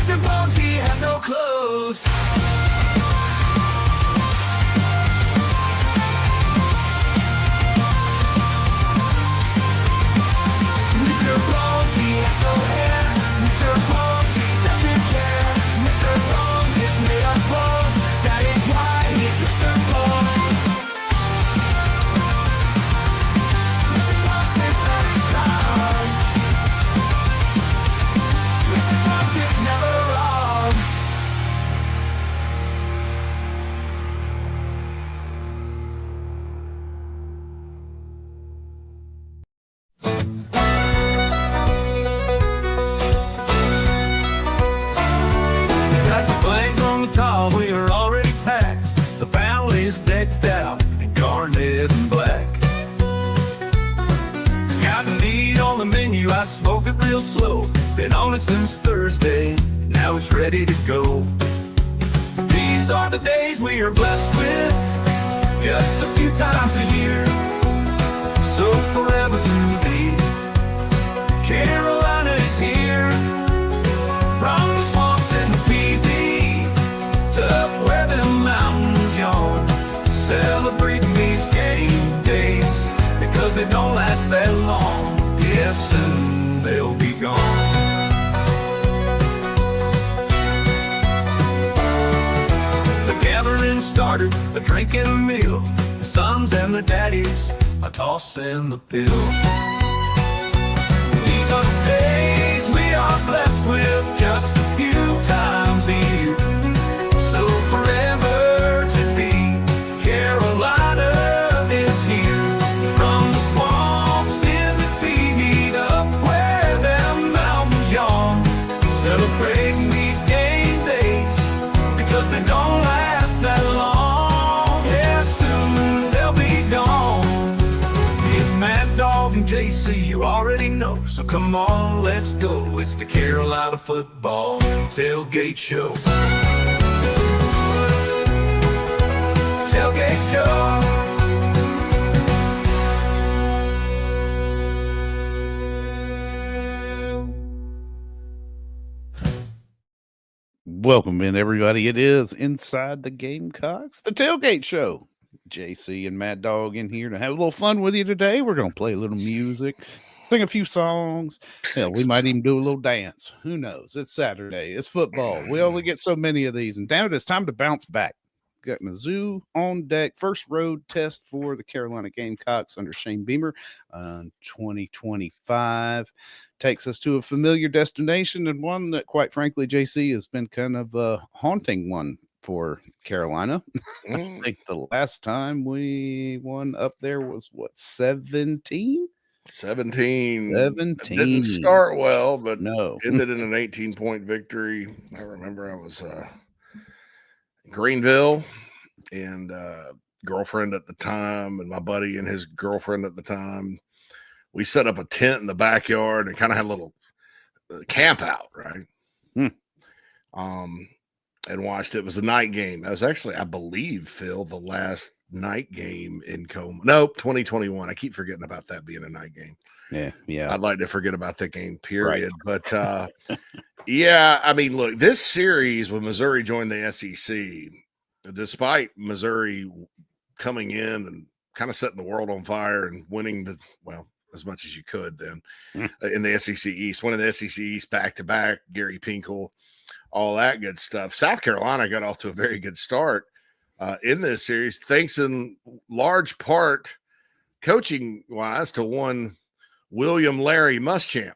Mr. Bones, he has no clothes. Mr. Bones, he has no hair. Mr. Bones, he doesn't care. Mr. Bones is made of bones. That is why he's Mr. Bones. Mr. Bones is very strong. Mr. Bones is never wrong. Got the flags on the top, we are already packed. The family's decked out in garnet and black. Got the meat on the menu, I smoke it real slow. Been on it since Thursday, now it's ready to go. These are the days we are blessed with, just a few times a year. So forever to thee, Carolina is here. From the swamps and the PB to up where the mountains yawn, celebrating these game days, because they don't last that long. Yes, soon they'll be gone. The gathering started, a drink and a meal. The sons and the daddies, a toss and the pill. These are the days we are blessed with, just a few times a year. So forever to thee, Carolina is here. From the swamps in the PB up where them mountains yawn, celebrating these game days, because they don't last that long. Yeah, soon they'll be gone. It's Mad Dog and JC, you already know. So come on, let's go. It's the Carolina Football Tailgate Show. Tailgate Show. Welcome in, everybody. It is Inside the Gamecocks, the Tailgate Show. JC and Mad Dog in here to have a little fun with you today. We're going to play a little music, sing a few songs. Hell, we might even do a little dance. Who knows? It's Saturday. It's football. We only get so many of these. And damn it, it's time to bounce back. Got Mizzou on deck. First road test for the Carolina Gamecocks under Shane Beamer on 2025. Takes us to a familiar destination and one that, quite frankly, JC has been kind of a haunting one for Carolina. I think the last time we won up there was what, 17? 17. 17. It didn't start well, but No. ended in an 18-point victory. I remember I was in Greenville, and girlfriend at the time, and my buddy and his girlfriend at the time. We set up a tent in the backyard and kind of had a little camp out, right? And watched it. It was a night game. That was actually, I believe, Phil, the last night game in Como. Nope, 2021. I keep forgetting about that being a night game. Yeah. I'd like to forget about the game, period. Right. But yeah, I mean, look, this series when Missouri joined the SEC, despite Missouri coming in and kind of setting the world on fire and winning as much as you could then in the SEC East, winning the SEC East back-to-back, Gary Pinkel, all that good stuff. South Carolina got off to a very good start in this series, thanks in large part, coaching-wise, to one William Larry Muschamp,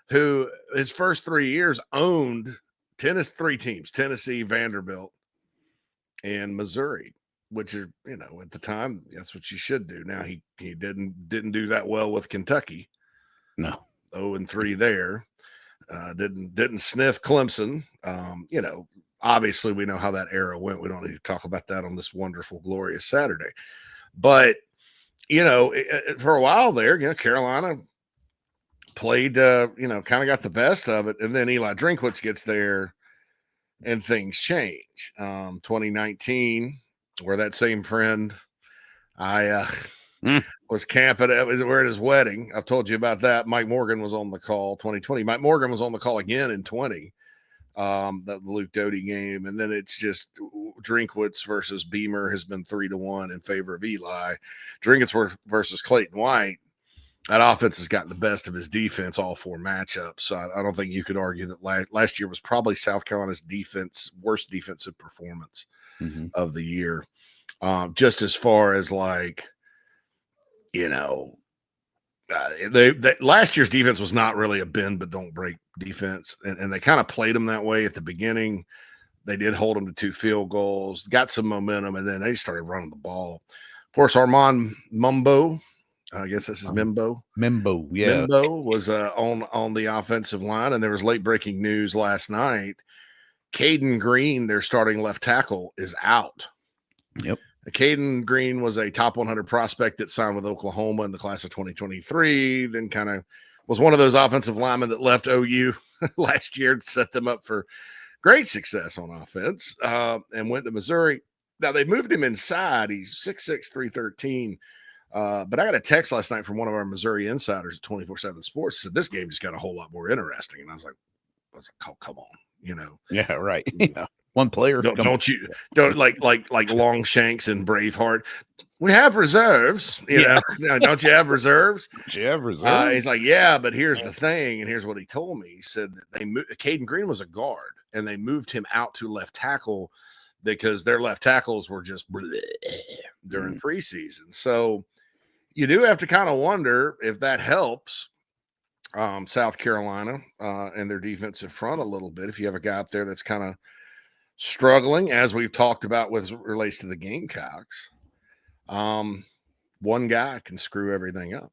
who his first 3 years owned three teams, Tennessee, Vanderbilt, and Missouri, which are, at the time, that's what you should do. Now he didn't do that well with Kentucky. No. 0-3 there. Didn't sniff Clemson. Obviously we know how that era went. We don't need to talk about that on this wonderful, glorious Saturday. But, for a while there, Carolina played, kind of got the best of it. And then Eli Drinkwitz gets there and things change. 2019, where that same friend I was camping. We're at his wedding. I've told you about that. Mike Morgan was on the call. 2020. Mike Morgan was on the call again in 20. That Luke Doty game, and then it's just Drinkwitz versus Beamer has been 3-1 in favor of Eli. Drinkwitz versus Clayton White. That offense has gotten the best of his defense all 4 matchups. So I don't think you could argue that last year was probably South Carolina's worst defensive performance of the year. Just as far as like, last year's defense was not really a bend but don't break defense, and they kind of played them that way at the beginning. They did hold them to 2 field goals, got some momentum, and then they started running the ball. Of course, Armand Mumbo, I guess this is Mimbo. Mimbo, yeah. Mimbo was on the offensive line, and there was late breaking news last night. Caden Green, their starting left tackle, is out. Yep. Caden Green was a top 100 prospect that signed with Oklahoma in the class of 2023, then kind of was one of those offensive linemen that left OU last year to set them up for great success on offense, and went to Missouri. Now, they moved him inside. He's 6'6", 313. But I got a text last night from one of our Missouri insiders at 24/7 Sports. Said this game just got a whole lot more interesting. And I was like, oh, come on, Yeah, right. Yeah. One player. Don't like Longshanks and Braveheart. We have reserves, don't you have reserves? Do you have reserves? He's like, yeah, but here's the thing, and here's what he told me. He said that Caden Green was a guard, and they moved him out to left tackle because their left tackles were just during preseason. So you do have to kind of wonder if that helps South Carolina and their defensive front a little bit. If you have a guy up there that's kind of struggling, as we've talked about with relates to the Gamecocks, one guy can screw everything up.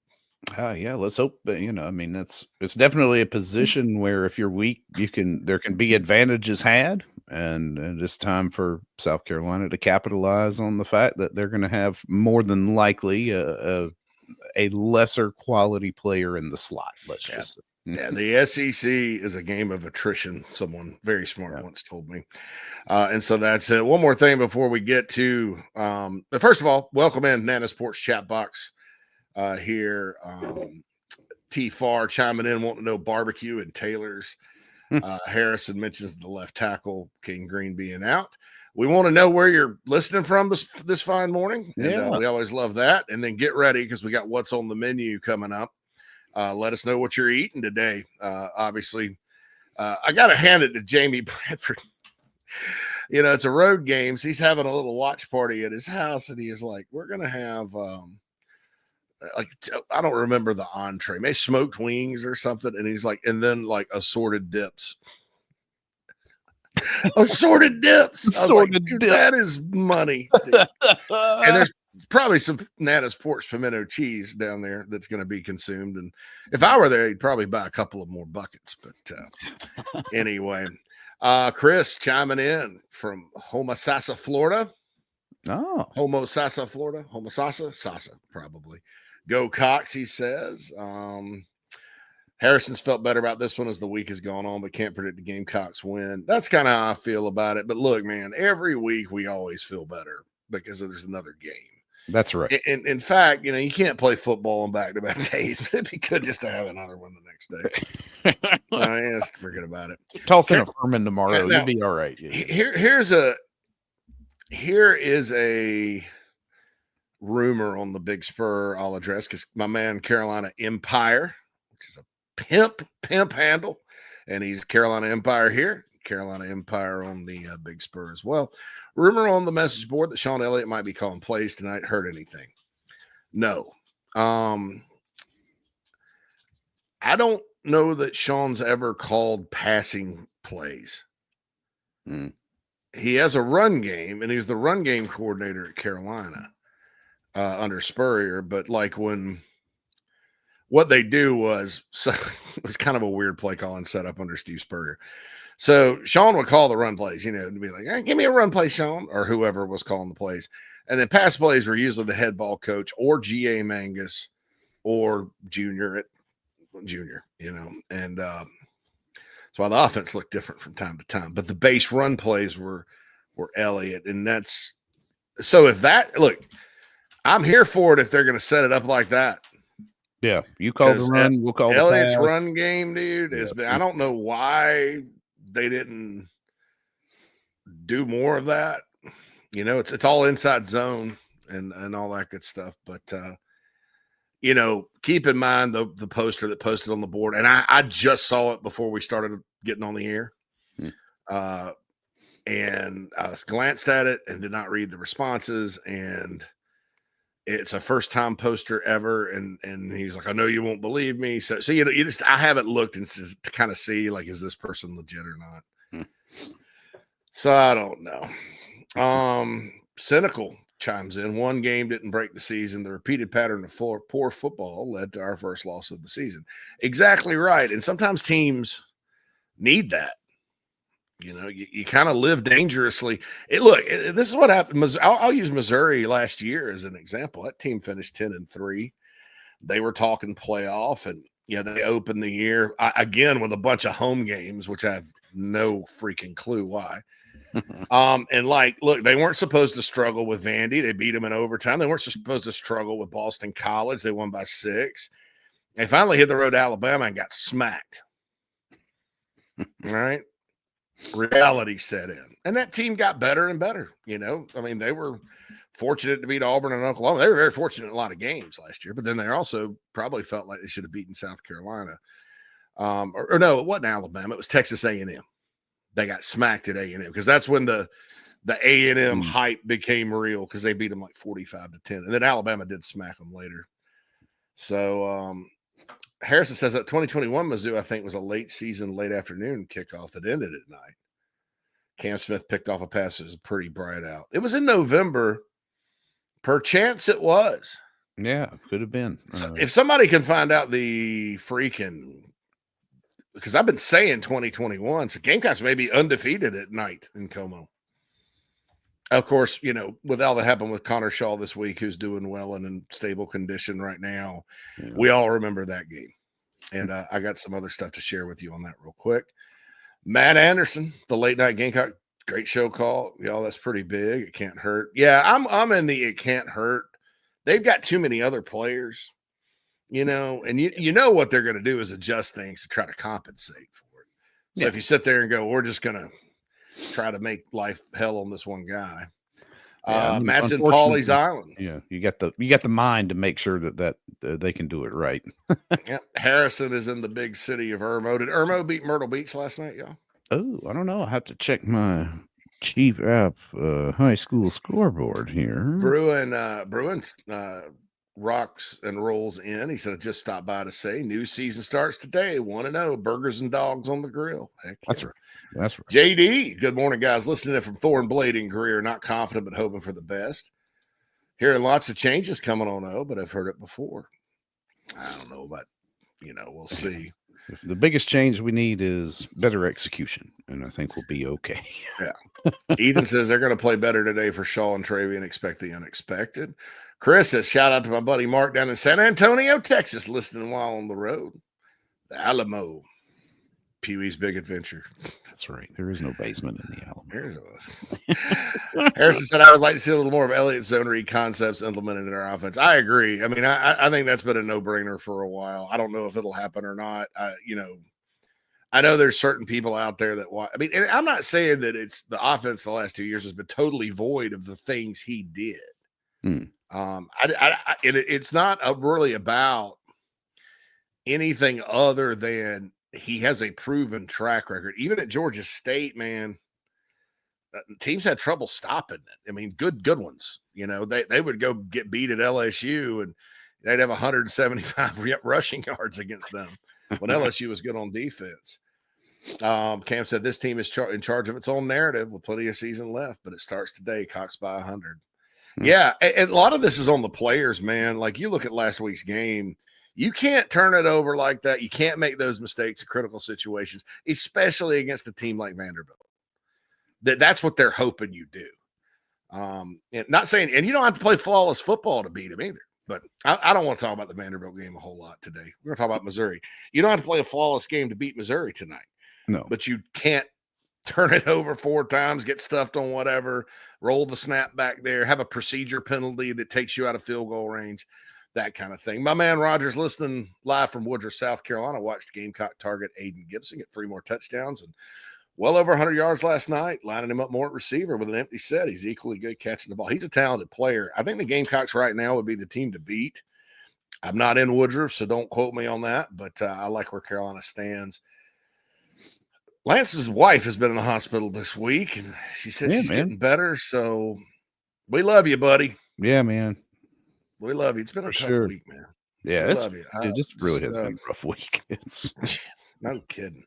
Yeah, let's hope. It's definitely a position where if you're weak, there can be advantages had, and it's time for South Carolina to capitalize on the fact that they're going to have more than likely a lesser quality player in the slot. Let's just say. Yeah, the SEC is a game of attrition. Someone very smart once told me. And so that's it. One more thing before we get to first of all, welcome in Nana Sports chat box here. T Far chiming in, wanting to know barbecue and Taylor's. Harrison mentions the left tackle, King Green, being out. We want to know where you're listening from this fine morning. And, we always love that. And then get ready because we got what's on the menu coming up. Let us know what you're eating today. Obviously, I got to hand it to Jamie Bradford. It's a road game. So he's having a little watch party at his house. And he is like, we're going to have, I don't remember the entree, maybe smoked wings or something. And he's like, and then like assorted dips. Assorted dips. Assorted dip. That is money. And there's probably some Nana Sports pimento cheese down there that's going to be consumed. And if I were there, he'd probably buy a couple of more buckets. But anyway, Chris chiming in from Homosassa, Florida. Oh, Homosassa, Florida. Sasa, probably. Go Cox, he says. Harrison's felt better about this one as the week has gone on, but can't predict the Gamecocks win. That's kind of how I feel about it. But look, man, every week we always feel better because there's another game. That's right. In fact, you can't play football on back-to-back days, but it'd be good just to have another one the next day. Just forget about it. Toss in a Furman tomorrow. You'll be all right. Here is a rumor on the Big Spur I'll address because my man Carolina Empire, which is a pimp handle, and he's Carolina Empire here, Carolina Empire on the Big Spur as well. Rumor on the message board that Sean Elliott might be calling plays tonight. Heard anything? No. I don't know that Sean's ever called passing plays. He has a run game, and he's the run game coordinator at Carolina under Spurrier. But like what they do was it was kind of a weird play calling setup under Steve Spurrier. So Sean would call the run plays, to be like, hey, give me a run play, Sean, or whoever was calling the plays. And then pass plays were usually the head ball coach or G.A. Mangus or Junior, and that's why the offense looked different from time to time. But the base run plays were Elliott. And that's so if that look, I'm here for it if they're going to set it up like that. Yeah, you call the 'Cause run, we'll call the Elliott's pass. run game, dude, has Yeah. been. I don't know why they didn't do more of that. You know, it's all inside zone and all that good stuff. But you know, keep in mind the poster that posted on the board, and I just saw it before we started getting on the air. And I glanced at it and did not read the responses, and it's a first time poster ever. And he's like, I know you won't believe me. So you know, I haven't looked and to kind of see, like, is this person legit or not? So I don't know. Cynical chimes in. One game didn't break the season. The repeated pattern of poor football led to our first loss of the season. Exactly right. And sometimes teams need that. You know, you kind of live dangerously. This is what happened. I'll use Missouri last year as an example. That team finished 10-3. They were talking playoff, and they opened the year again with a bunch of home games, which I have no freaking clue why. And look, they weren't supposed to struggle with Vandy. They beat them in overtime. They weren't supposed to struggle with Boston College. They won by 6. They finally hit the road to Alabama and got smacked. All right. Reality set in, and that team got better and better. You know, I mean, they were fortunate to beat Auburn and Oklahoma. They were very fortunate in a lot of games last year, but then they also probably felt like they should have beaten South Carolina. Or no, it wasn't Alabama. It was Texas A&M. They got smacked at A&M because that's when the A&M hype became real, because they beat them like 45-10, and then Alabama did smack them later. So Harrison says that 2021 Mizzou, I think, was a late season, late afternoon kickoff that ended at night. Cam Smith picked off a pass that was pretty bright out. It was in November. Perchance it was. Yeah, could have been. So if somebody can find out the freaking, because I've been saying 2021, so Gamecocks may be undefeated at night in Como. Of course, you know, with all that happened with Connor Shaw this week, who's doing well and in stable condition right now, we all remember that game. And I got some other stuff to share with you on that real quick. Matt Anderson, the late night Gamecock, great show call. Y'all, that's pretty big. It can't hurt. Yeah, I'm in the it can't hurt. They've got too many other players, you know, and you know what they're going to do is adjust things to try to compensate for it. So if you sit there and go, we're just going to try to make life hell on this one guy. Matt's in Pawleys Island. Yeah, you got the mind to make sure that they can do it right. Yeah, Harrison is in the big city of Irmo. Did Irmo beat Myrtle Beach last night, y'all? Oh, I don't know. I have to check my Chief App high school scoreboard here. Bruin rocks and rolls in. He said, I just stopped by to say new season starts today. 1-0, burgers and dogs on the grill. Heck yeah. That's right. That's right. JD, good morning, guys. Listening in from Thorn Blade in Greer, not confident but hoping for the best. Hearing lots of changes coming on, but I've heard it before. I don't know, but we'll see. The biggest change we need is better execution, and I think we'll be okay. Yeah. Ethan says they're going to play better today for Shaw and Travy and expect the unexpected. Chris says, shout out to my buddy Mark down in San Antonio, Texas, listening while on the road. The Alamo, Pee-wee's Big Adventure. That's right. There is no basement in the Alamo. Harrison said, I would like to see a little more of Elliott's zone read concepts implemented in our offense. I agree. I mean, I think that's been a no-brainer for a while. I don't know if it'll happen or not. I know there's certain people out there that watch. I mean, and I'm not saying that it's the offense the last 2 years has been totally void of the things he did. It's not really about anything other than he has a proven track record. Even at Georgia State, man, teams had trouble stopping it. I mean, good ones. They would go get beat at LSU and they'd have 175 rushing yards against them when LSU was good on defense. Cam said this team is in charge of its own narrative with plenty of season left, but it starts today. Cox by 100. Yeah, and a lot of this is on the players, man. Like, you look at last week's game, you can't turn it over like that. You can't make those mistakes in critical situations, especially against a team like Vanderbilt. That's what they're hoping you do. And not saying, and you don't have to play flawless football to beat them either. But I don't want to talk about the Vanderbilt game a whole lot today. We're going to talk about Missouri. You don't have to play a flawless game to beat Missouri tonight. No. But you can't turn it over 4 times, get stuffed on whatever, roll the snap back there, have a procedure penalty that takes you out of field goal range, that kind of thing. My man Roger's listening live from Woodruff, South Carolina. Watched Gamecock target Aiden Gibson get 3 more touchdowns and well over 100 yards last night, lining him up more at receiver with an empty set. He's equally good catching the ball. He's a talented player. I think the Gamecocks right now would be the team to beat. I'm not in Woodruff, so don't quote me on that, but I like where Carolina stands. Lance's wife has been in the hospital this week, and she says she's getting better. So we love you, buddy. Yeah, man. We love you. It's been a tough week, man. Yeah, we love you. It just really has been a rough week. It's no kidding.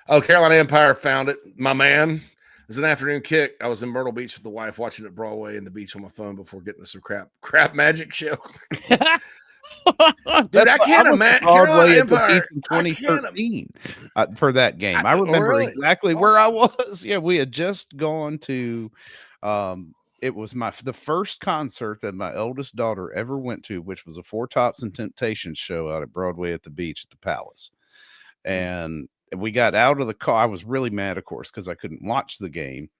Oh, Carolina Empire found it. My man. It was an afternoon kick. I was in Myrtle Beach with the wife watching it Broadway and the beach on my phone before getting to some crap magic show. Dude, I can't imagine Broadway at the beach in 2013 for that game. I remember exactly where I was. Yeah, we had just gone to it was the first concert that my eldest daughter ever went to, which was a Four Tops and Temptations show out at Broadway at the beach at the Palace. And we got out of the car. I was really mad, of course, because I couldn't watch the game.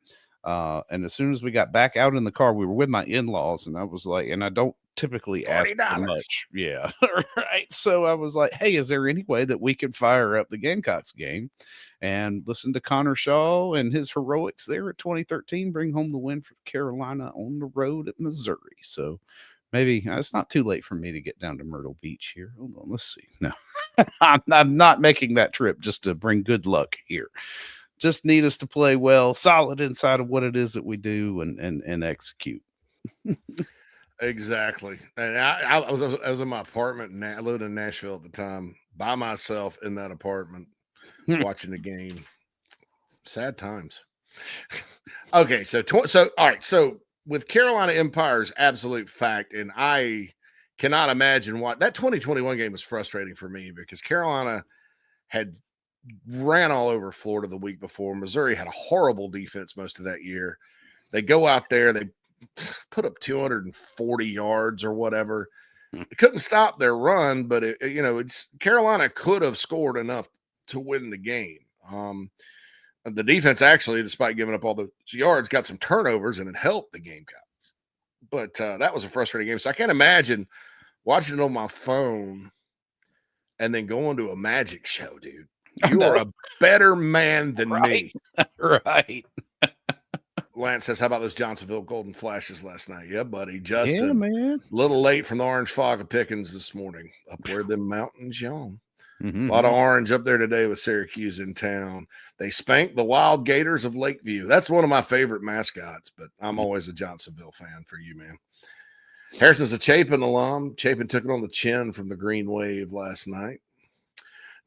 And as soon as we got back out in the car, we were with my in-laws, and I was like, and I don't typically ask for much. Yeah. Right. So I was like, hey, is there any way that we could fire up the Gamecocks game and listen to Connor Shaw and his heroics there at 2013, bring home the win for Carolina on the road at Missouri? So maybe it's not too late for me to get down to Myrtle Beach here. Hold on. Let's see. No, I'm not making that trip just to bring good luck here. Just need us to play well, solid inside of what it is that we do and execute. Exactly. And I was in my apartment, and I lived in Nashville at the time, by myself in that apartment, watching the game. Sad times. Okay, so all right. So with Carolina Empire's absolute fact, and I cannot imagine what that 2021 game was frustrating for me because Carolina had ran all over Florida the week before. Missouri had a horrible defense most of that year. They go out there, they put up 240 yards or whatever. They couldn't stop their run, but it's Carolina could have scored enough to win the game. The defense actually, despite giving up all the yards, got some turnovers and it helped the Gamecocks. But that was a frustrating game. So I can't imagine watching it on my phone and then going to a magic show, dude. You are a better man than me. Right. Lance says, how about those Johnsonville Golden Flashes last night? Yeah, buddy. Justin, yeah, man. A little late from the orange fog of Pickens this morning. Up where them mountains yawn. A lot of orange up there today with Syracuse in town. They spanked the Wild Gators of Lakeview. That's one of my favorite mascots, but I'm always a Johnsonville fan for you, man. Harrison's a Chapin alum. Chapin took it on the chin from the Green Wave last night.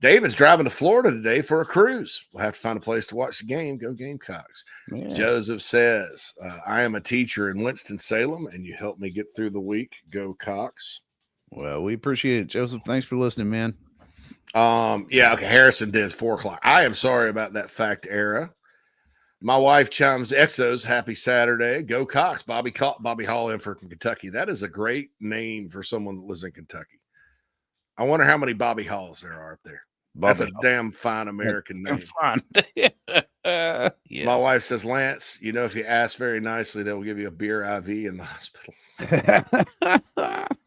David's driving to Florida today for a cruise. We'll have to find a place to watch the game. Go Gamecocks. Yeah. Joseph says, I am a teacher in Winston-Salem, and you helped me get through the week. Go Cox. Well, we appreciate it, Joseph. Thanks for listening, man. Yeah, okay. Harrison did 4 o'clock. I am sorry about that fact era. My wife chimes Exos, happy Saturday. Go Cox. Bobby Hall in from Kentucky. That is a great name for someone that lives in Kentucky. I wonder how many Bobby Halls there are up there. That's a damn fine American name. Yes. My wife says, Lance, if you ask very nicely, they will give you a beer IV in the hospital.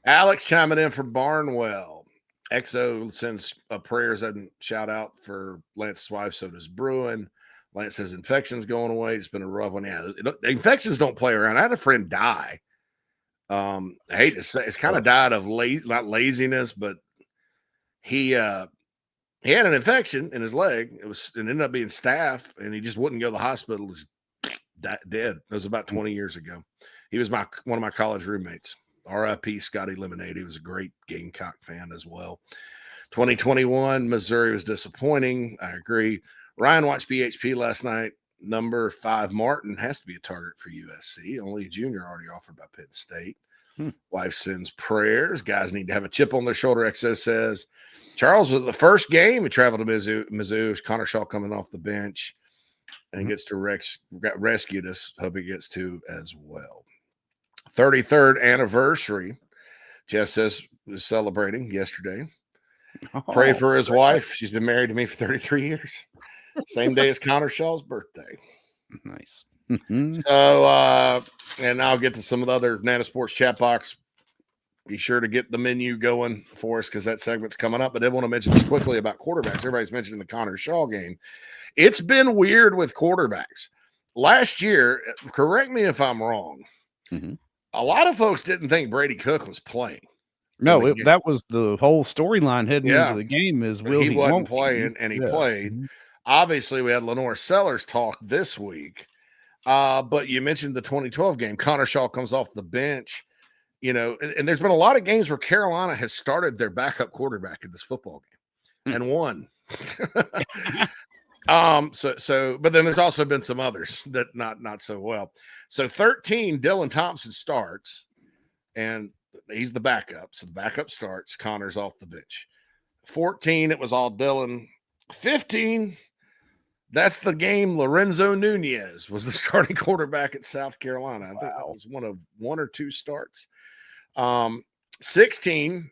Alex chiming in for Barnwell. Exo sends prayers and shout out for Lance's wife. So does Bruin. Lance says infection's going away. It's been a rough one. Yeah, infections don't play around. I had a friend die. I hate to say it's kind of died of not laziness, but he had an infection in his leg. It ended up being staph, and he just wouldn't go to the hospital. He was dead. It was about 20 years ago. He was one of my college roommates. R.I.P. Scotty Lemonade. He was a great Gamecock fan as well. 2021, Missouri was disappointing. I agree. Ryan watched BHP last night. Number 5, Martin, has to be a target for USC. Only a junior already offered by Penn State. Wife sends prayers. Guys need to have a chip on their shoulder. Exo says, Charles was the first game. He traveled to Mizzou. Connor Shaw coming off the bench and gets to rescued us. Hope he gets to as well. 33rd anniversary. Jeff says was celebrating yesterday. Pray for his wife. She's been married to me for 33 years. Same day as Connor Shaw's birthday. Nice. So, and I'll get to some of the other Nana Sports chat box. Be sure to get the menu going for us because that segment's coming up. But I did want to mention just quickly about quarterbacks. Everybody's mentioning the Connor Shaw game. It's been weird with quarterbacks. Last year, correct me if I'm wrong, a lot of folks didn't think Brady Cook was playing. No, that was the whole storyline heading into the game is he wasn't playing, and he played. Obviously, we had Lenore Sellers talk this week. But you mentioned the 2012 game. Connor Shaw comes off the bench. You know, and there's been a lot of games where Carolina has started their backup quarterback in this football game and won. But then there's also been some others that not so well. So 13, Dylan Thompson starts, and he's the backup. So the backup starts. Connor's off the bench. 14, it was all Dylan. 15, that's the game Lorenzo Nunez was the starting quarterback at South Carolina. I think that was one or two starts. 16,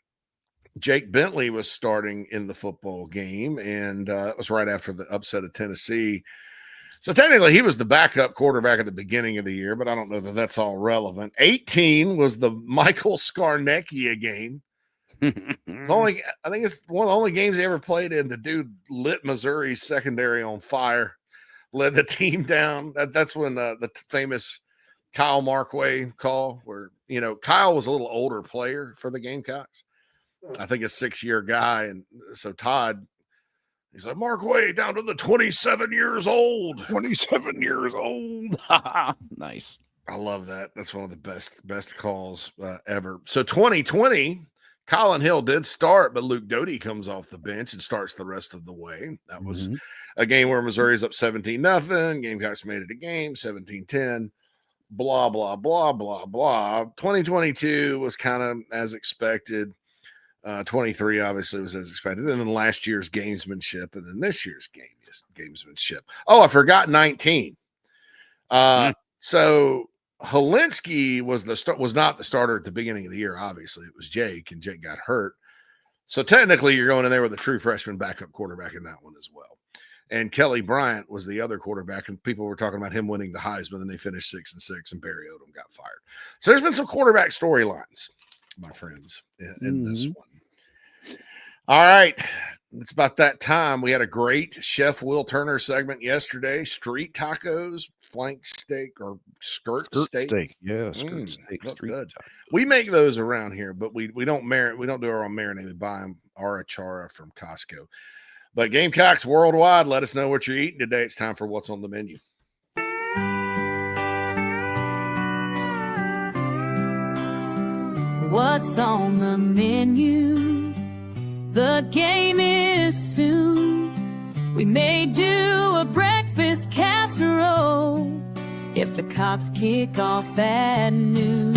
Jake Bentley was starting in the football game, and it was right after the upset of Tennessee. So technically he was the backup quarterback at the beginning of the year, but I don't know that that's all relevant. 18 was the Michael Scarnecchia game. I think it's one of the only games he ever played in. The dude lit Missouri's secondary on fire, led the team down. That's when the famous Kyle Markway call, where Kyle was a little older player for the Gamecocks. I think a 6-year guy, and so Todd, he's like, Markway down to the 27 years old. 27 years old. Nice. I love that. That's one of the best calls ever. So 2020. Colin Hill did start, but Luke Doty comes off the bench and starts the rest of the way. That was a game where Missouri's up 17-0. Gamecocks made it a game, 17-10. Blah, blah, blah, blah, blah. 2022 was kind of as expected. 23 obviously was as expected. And then last year's gamesmanship, and then this year's gamesmanship. Oh, I forgot 19. So Helinski was not the starter at the beginning of the year. Obviously, it was Jake, and Jake got hurt. So technically, you're going in there with a true freshman backup quarterback in that one as well. And Kelly Bryant was the other quarterback, and people were talking about him winning the Heisman, and they finished 6-6, and Barry Odom got fired. So there's been some quarterback storylines, my friends, in this one. All right. It's about that time. We had a great Chef Will Turner segment yesterday. Street tacos, flank steak, or skirt steak. Yeah, skirt steak. Good. We make those around here, but we don't marinate. We don't do our own marinade. We buy them Arachara from Costco. But Gamecocks worldwide, let us know what you're eating today. It's time for What's on the Menu. What's on the menu? The game is soon. We may do a breakfast casserole if the Cocks kick off at noon.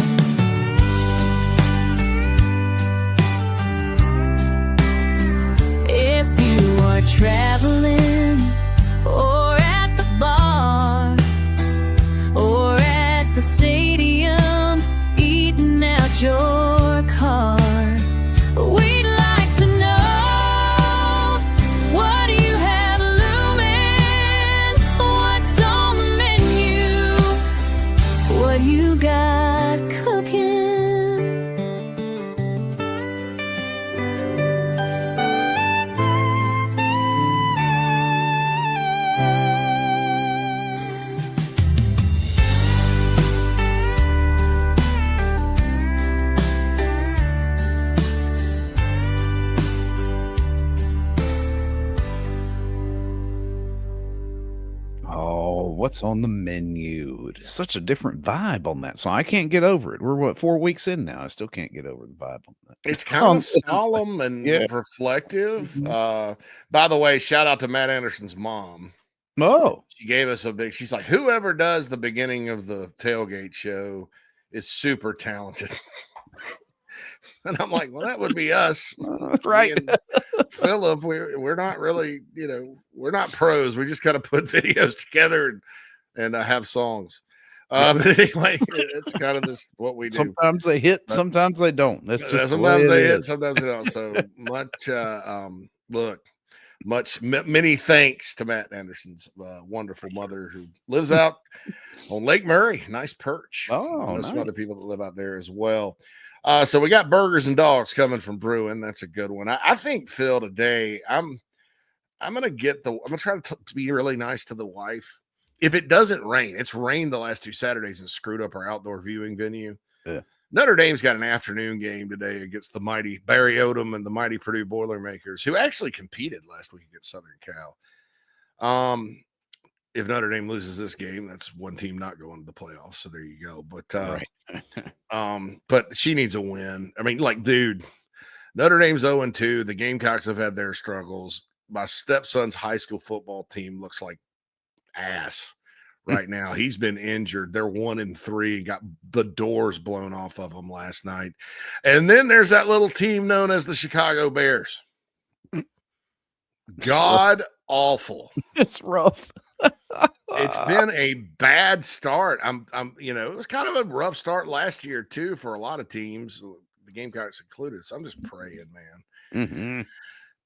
If you are traveling or at the bar or at the stadium eating out your car, we'd like to know, what do you have looming? What's on the menu? What you got cooking? What's on the menu? Such a different vibe on that song. I can't get over it. We're 4 weeks in now. I still can't get over the vibe on that. It's kind of solemn and reflective. By the way, shout out to Matt Anderson's mom. Oh, she gave us she's like, whoever does the beginning of the Tailgate show is super talented. And I'm like, well, that would be us. Right. Philip, we're not really, we're not pros. We just kind of put videos together and have songs. But anyway, it's kind of this what we do. Sometimes they hit, sometimes they don't. That's just sometimes they hit, sometimes they don't. So much. Look, Many thanks to Matt Anderson's wonderful mother who lives out on Lake Murray. Nice perch. Oh, I know some nice. other people that live out there as well. So we got burgers and dogs coming from Bruin. That's a good one. I think, Phil, today I'm gonna try to be really nice to the wife. If it doesn't rain, it's rained the last 2 Saturdays and screwed up our outdoor viewing venue. Yeah. Notre Dame's got an afternoon game today against the mighty Barry Odom and the mighty Purdue Boilermakers, who actually competed last week against Southern Cal. If Notre Dame loses this game, that's one team not going to the playoffs. So there you go. But Right. but she needs a win. I mean, like, dude, Notre Dame's 0-2. The Gamecocks have had their struggles. My stepson's high school football team looks like ass right now. He's been injured. They're 1-3, got the doors blown off of them last night. And then there's that little team known as the Chicago Bears. God awful. It's rough. It's been a bad start. It was kind of a rough start last year too for a lot of teams, the Gamecocks included. So I'm just praying, man. Mm-hmm.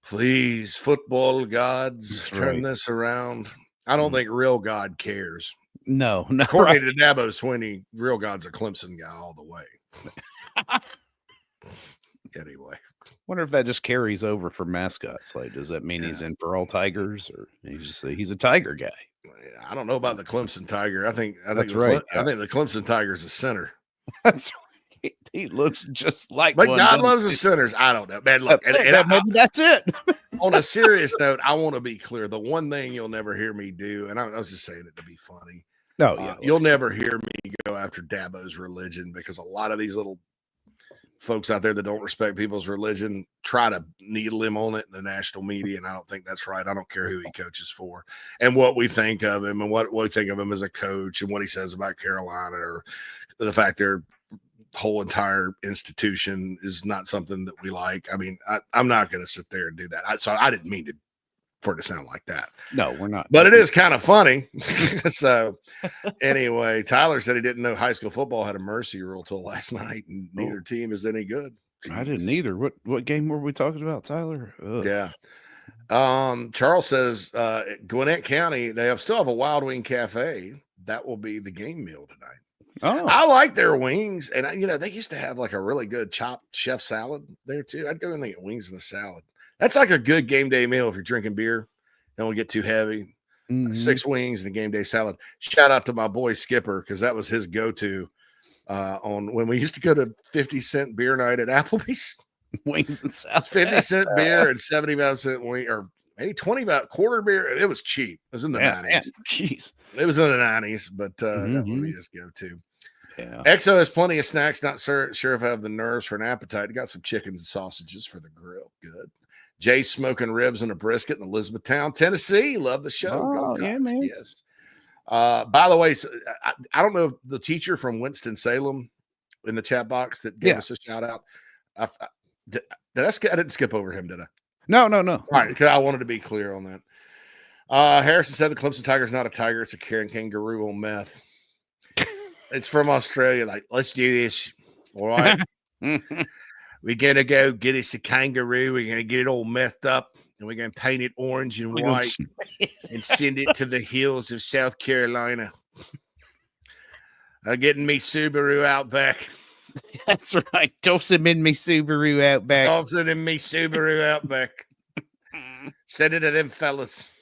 Please, football gods, turn this around. I don't think real God cares. No. According to Dabo Swinney, real God's a Clemson guy all the way. Anyway. Wonder if that just carries over for mascots. Like, does that mean he's in for all Tigers, or he's a Tiger guy? I don't know about the Clemson Tiger. I think That's right. I think the Clemson Tiger's a center. That's right. He looks just like But one. God loves the centers. I don't know, man. Look, maybe that's it. On a serious note, I want to be clear. The one thing you'll never hear me do, and I was just saying it to be funny. No, yeah, you'll never hear me go after Dabo's religion, because a lot of these little folks out there that don't respect people's religion try to needle him on it in the national media, and I don't think that's right. I don't care who he coaches for and what we think of him and what we think of him as a coach and what he says about Carolina, or the fact their whole entire institution is not something that we like. I mean, I'm not going to sit there and do that. So I didn't mean for it to sound like that. No, we're not. But it is kind of funny. So anyway, Tyler said he didn't know high school football had a mercy rule till last night, and neither team is any good. Jeez. I didn't either. What game were we talking about, Tyler? Ugh. Yeah. Charles says Gwinnett County, they still have a Wild Wing Cafe. That will be the game meal tonight. Oh, I like their wings, and they used to have like a really good chopped chef salad there too. I'd go in and get wings and a salad. That's like a good game day meal if you're drinking beer. Don't get too heavy. mm-hmm. 6 wings and a game day salad. Shout out to my boy Skipper, because that was his go-to on when we used to go to 50-cent beer night at Applebee's. Wings and salad. 50-cent beer and 75-cent wing, or maybe 20 quarter beer. It was cheap. It was in the 90s. Jeez. It was in the 90s, but that would be his go-to. Yeah. EXO has plenty of snacks. Not sure if I have the nerves for an appetite. Got some chicken and sausages for the grill. Good. Jay's smoking ribs and a brisket in Elizabethtown, Tennessee. Love the show. Oh, yeah, man. Yes. By the way, so I don't know if the teacher from Winston-Salem in the chat box that gave us a shout out. I didn't skip over him, did I? No. All right, because I wanted to be clear on that. Harrison said the Clemson Tiger's not a tiger; it's a kangaroo on meth. It's from Australia. Like, let's do this. All right. We're going to go get us a kangaroo. We're going to get it all methed up, and we're going to paint it orange and white and send it to the hills of South Carolina. I'm getting me Subaru Outback. That's right. Toss him in me Subaru Outback. Toss it in me Subaru Outback. Send it to them fellas.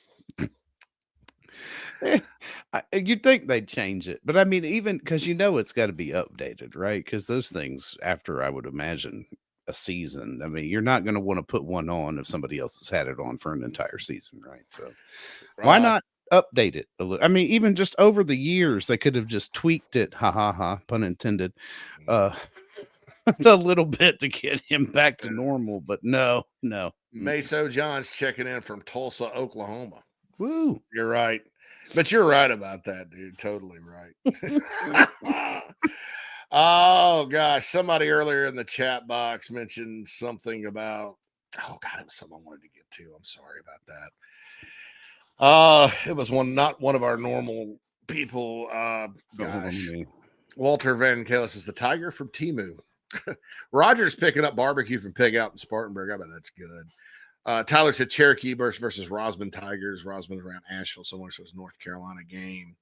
You'd think they'd change it, but I mean, even because it's got to be updated, right? Because those things, after I would imagine a season, I mean, you're not going to want to put one on if somebody else has had it on for an entire season, right? So why not update it a little? I mean, even just over the years, they could have just tweaked it, pun intended, a little bit to get him back to normal, but no. Meso John's checking in from Tulsa, Oklahoma. Woo. You're right. But you're right about that, dude. Totally right. Oh, gosh. Somebody earlier in the chat box mentioned something about, it was something I wanted to get to. I'm sorry about that. It was not one of our normal people. Gosh. Walter Van Kalis is the tiger from Timu. Roger's picking up barbecue from Pig out in Spartanburg. I bet that's good. Tyler said Cherokee versus Rosman Tigers. Rosman around Asheville somewhere, so it's a North Carolina game.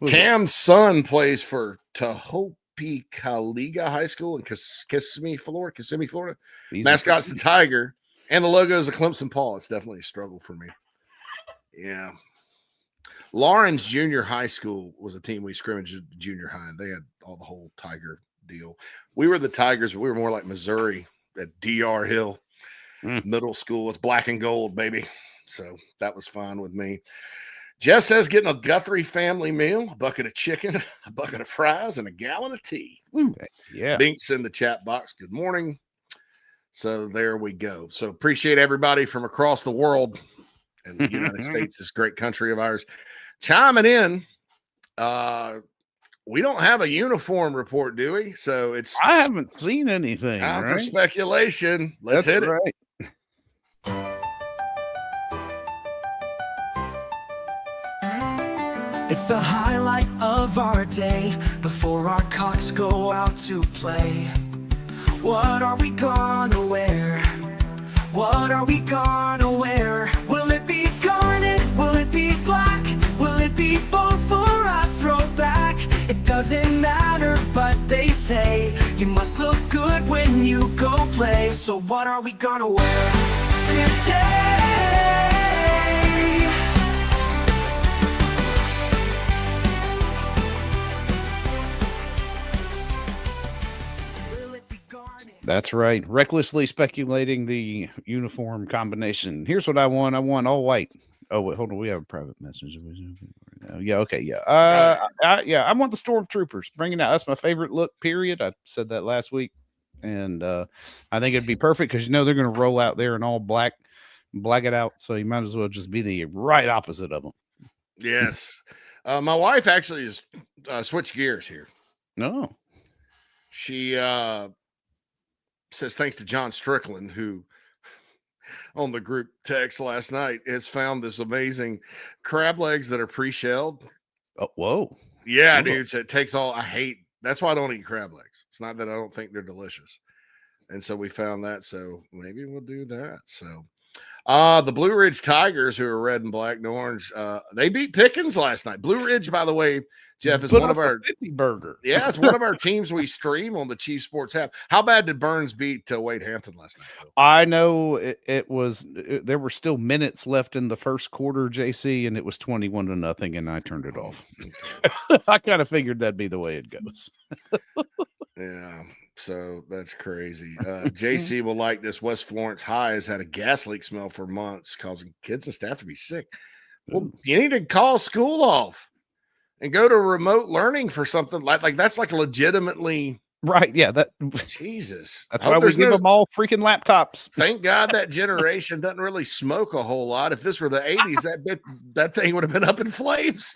Cam's son plays for Tahopekaliga High School in Kissimmee, Florida. Mascot's the Tiger, and the logo is a Clemson Paw. It's definitely a struggle for me. Yeah. Lawrence Junior High School was a team we scrimmaged at junior high, and they had all the whole Tiger deal. We were the Tigers, but we were more like Missouri at DR Hill Middle School. It's black and gold, baby. So that was fine with me. Jeff says getting a Guthrie family meal, a bucket of chicken, a bucket of fries, and a gallon of tea. Woo. Yeah. Binks in the chat box. Good morning. So there we go. So appreciate everybody from across the world and the United States, this great country of ours, chiming in. We don't have a uniform report, do we? So I haven't seen anything. Time for speculation. Let's hit it. It's the highlight of our day before our cocks go out to play. What are we gonna wear? What are we gonna wear? Will it be garnet? Will it be black? Will it be both or a throwback? It doesn't matter, but they say you must look good when you go play. So what are we gonna wear today? That's right. Recklessly speculating the uniform combination. Here's what I want. I want all white. Oh, wait, hold on. We have a private message. Yeah, okay, yeah. I want the Stormtroopers. Bring it out. That's my favorite look, period. I said that last week. And I think it'd be perfect because, they're going to roll out there in all black it out. So you might as well just be the right opposite of them. Yes. My wife actually has switched gears here. No. She says thanks to John Strickland, who on the group text last night has found this amazing crab legs that are pre-shelled. Oh, whoa. Yeah, dude. So it takes all. That's why I don't eat crab legs. It's not that I don't think they're delicious. And so we found that. So maybe we'll do that. So the Blue Ridge Tigers, who are red and black and orange, they beat Pickens last night. Blue Ridge, by the way, Jeff, is one of our 50 burger. Yeah, it's one of our teams we stream on the Chief Sports app. How bad did Burns beat Wade Hampton last night, Phil? I know there were still minutes left in the first quarter, JC, and it was 21-0, and I turned it off. I kind of figured that'd be the way it goes. Yeah, so that's crazy. JC will like this. West Florence High has had a gas leak smell for months, causing kids and staff to be sick. Well, you need to call school off and go to remote learning for something like that's like legitimately right. Yeah, Jesus. That's why we give them all freaking laptops. Thank God that generation doesn't really smoke a whole lot. If this were the 80s, that thing would have been up in flames.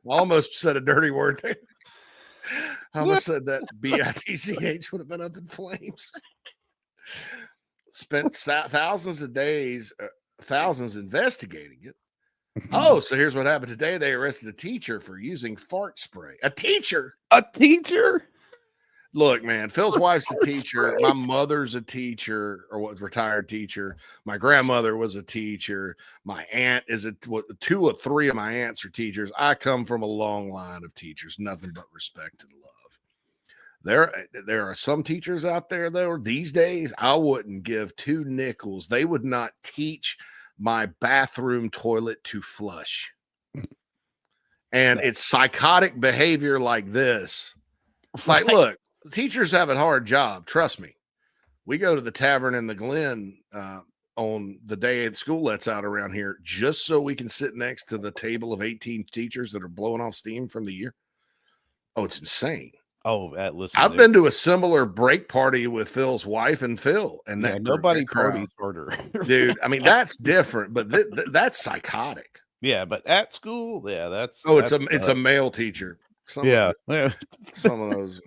Almost said a dirty word there. I almost said that BITCH would have been up in flames. Spent thousands of days, thousands investigating it. Oh, so here's what happened today. They arrested a teacher for using fart spray. A teacher? Look, man, Phil's wife's a teacher. My mother's a teacher, or was retired teacher. My grandmother was a teacher. My aunt is two or three of my aunts are teachers. I come from a long line of teachers, nothing but respect and love. There are some teachers out there, though, these days, I wouldn't give 2 nickels. They would not teach my bathroom toilet to flush. And it's psychotic behavior like this. Like, look, teachers have a hard job. Trust me. We go to the Tavern in the Glen on the day school lets out around here just so we can sit next to the table of 18 teachers that are blowing off steam from the year. Oh, it's insane. Oh, listen, I've been to a similar break party with Phil's wife and Phil, and nobody parties harder, dude. I mean, that's different, but that's psychotic. Yeah, but at school, that's it's a male teacher. Some of those.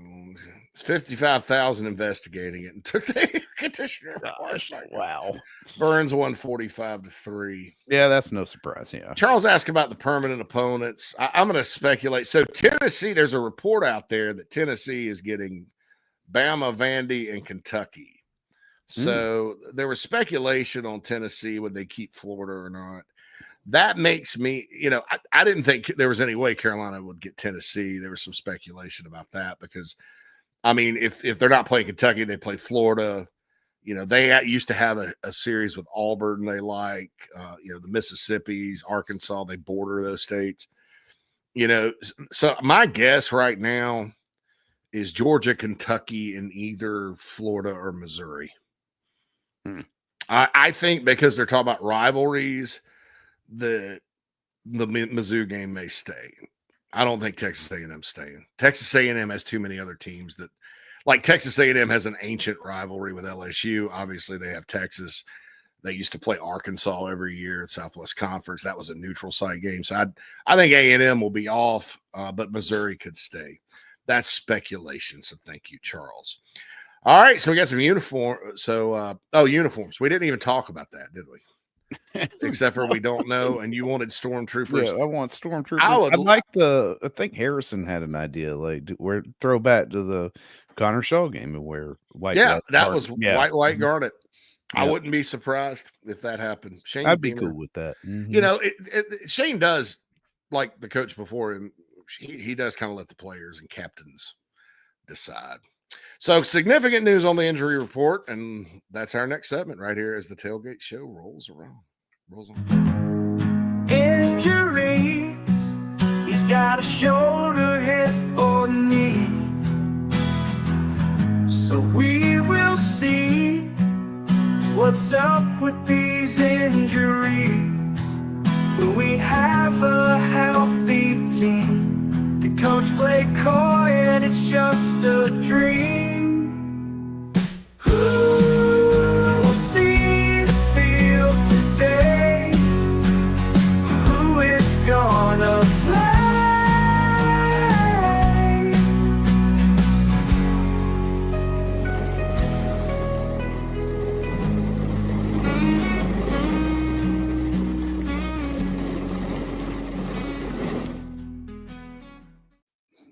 It's 55,000 investigating it and took the conditioner. Wow. Burns won 45-3. Yeah, that's no surprise. Yeah. Charles asked about the permanent opponents. I'm going to speculate. So Tennessee, there's a report out there that Tennessee is getting Bama, Vandy, and Kentucky. So there was speculation on Tennessee, would they keep Florida or not? That makes me, I didn't think there was any way Carolina would get Tennessee. There was some speculation about that because, I mean, if they're not playing Kentucky, they play Florida. They used to have a series with Auburn. They like, the Mississippis, Arkansas. They border those states. So my guess right now is Georgia, Kentucky, and either Florida or Missouri. I think because they're talking about rivalries, the Mizzou game may stay. I don't think Texas A&M staying. Texas A&M has too many other teams that, like Texas A&M has an ancient rivalry with LSU. Obviously, they have Texas. They used to play Arkansas every year at Southwest Conference. That was a neutral site game. So I think A&M will be off, but Missouri could stay. That's speculation. So thank you, Charles. All right, so we got some uniforms. So, uniforms. We didn't even talk about that, did we? Except for we don't know, and you wanted stormtroopers. Yeah, I want stormtroopers. I think Harrison had an idea, like where throw back to the Connor Shaw game and wear white. Yeah, that was white garnet. Yeah. I wouldn't be surprised if that happened. Shane, I'd be cool with that. Shane does, like the coach before him. He does kind of let the players and captains decide. So significant news on the injury report, and that's our next segment right here as the Tailgate Show rolls on. Injury. He's got a shoulder, hip, or knee. So we will see what's up with these injuries. Will we have a healthy team? Can coach play coy and it's just a dream? We'll see the field today. Who is gonna play?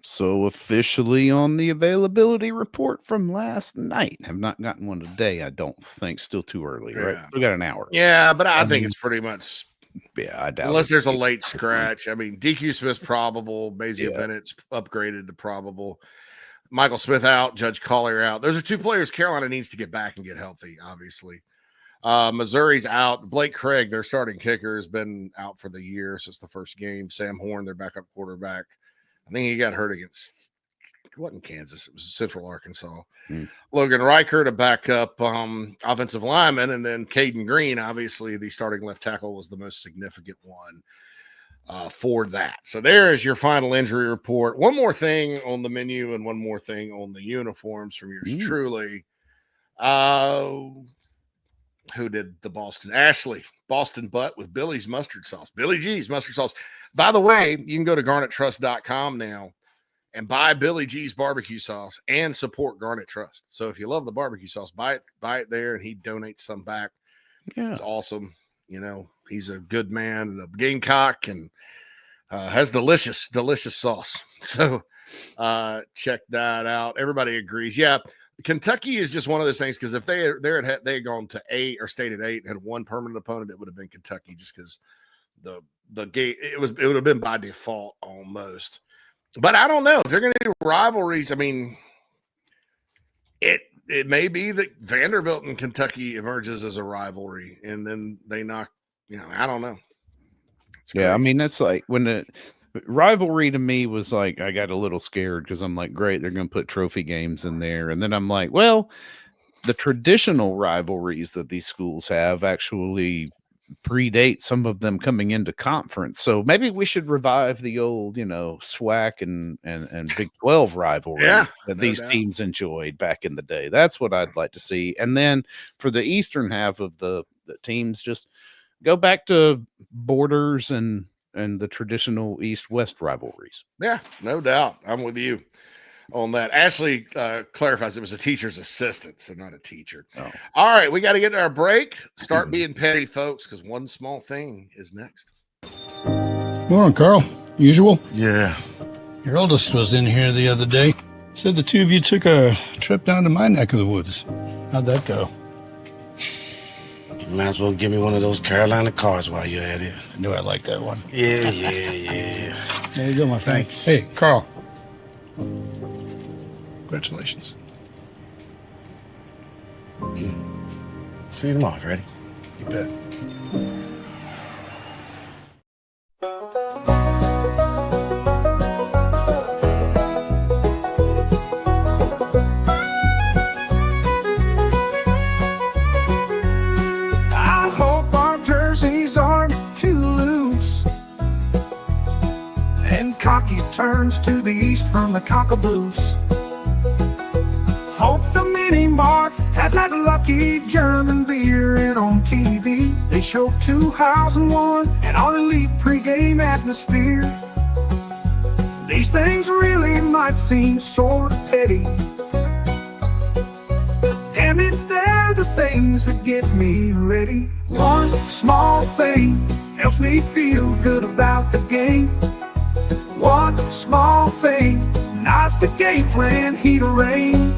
So officially on the availability report from last night. Have not gotten one today, I don't think. Still too early, right? We got an hour. Yeah, but I think it's pretty much. Yeah, I doubt unless it. there's a late scratch. I mean, DQ Smith's probable. Mazia Bennett's upgraded to probable. Michael Smith out. Judge Collier out. Those are two players Carolina needs to get back and get healthy, obviously. Missouri's out. Blake Craig, their starting kicker, has been out for the year since the first game. Sam Horn, their backup quarterback. I think he got hurt against, it wasn't Kansas, it was Central Arkansas. Logan Reichert, a backup offensive lineman, and then Caden Green, obviously the starting left tackle, was the most significant one for that. So there is your final injury report. One more thing on the menu and one more thing on the uniforms from yours truly. Who did the Boston? Ashley, Boston butt with Billy's mustard sauce. Billy G's mustard sauce. By the way, you can go to garnettrust.com now and buy Billy G's barbecue sauce and support Garnet Trust. So if you love the barbecue sauce, buy it there, and he donates some back. Yeah. It's awesome. He's a good man and a Gamecock and has delicious sauce. So check that out. Everybody agrees. Yeah. Kentucky is just one of those things, because if they had gone to 8 or stayed at 8 and had one permanent opponent, it would have been Kentucky, just because the game it would have been by default almost. But I don't know if they're going to do rivalries. I mean, it may be that Vanderbilt and Kentucky emerges as a rivalry, and then they knock. I don't know. Yeah, I mean, that's like when the rivalry to me was like, I got a little scared because I'm like, great, they're going to put trophy games in there. And then I'm like, well, the traditional rivalries that these schools have actually predate some of them coming into conference. So maybe we should revive the old, SWAC and Big 12 rivalry that these teams enjoyed back in the day. That's what I'd like to see. And then for the eastern half of the teams, just go back to borders and the traditional East-West rivalries. Yeah, no doubt. I'm with you on that. Ashley clarifies it was a teacher's assistant, so not a teacher. Oh. All right, we got to get to our break. Start being petty, folks, because one small thing is next. Morning, Carl. Usual? Yeah. Your oldest was in here the other day. Said the two of you took a trip down to my neck of the woods. How'd that go? Might as well give me one of those Carolina cards while you're at it. I knew I liked that one. Yeah. There you go, my friend. Thanks. Hey, Carl. Congratulations. See you tomorrow, Freddie. You bet. I hope our jerseys aren't too loose, and cocky turns to the east from the cockaboose. Hope the mini mart has that lucky German beer in on TV. They show 2001 and our elite pregame atmosphere. These things really might seem sort of petty. Damn it, they're the things that get me ready. One small thing helps me feel good about the game. One small thing, not the game plan, heat or rain.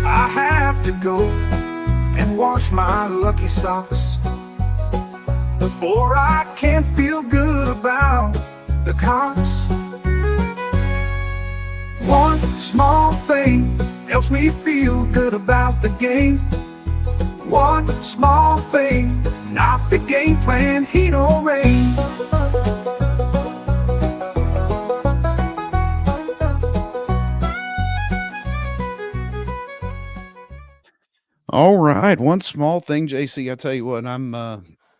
I have to go and wash my lucky socks before I can feel good about the Cocks. One small thing helps me feel good about the game. One small thing, not the game plan, heat or rain. All right, one small thing, JC. I tell you what,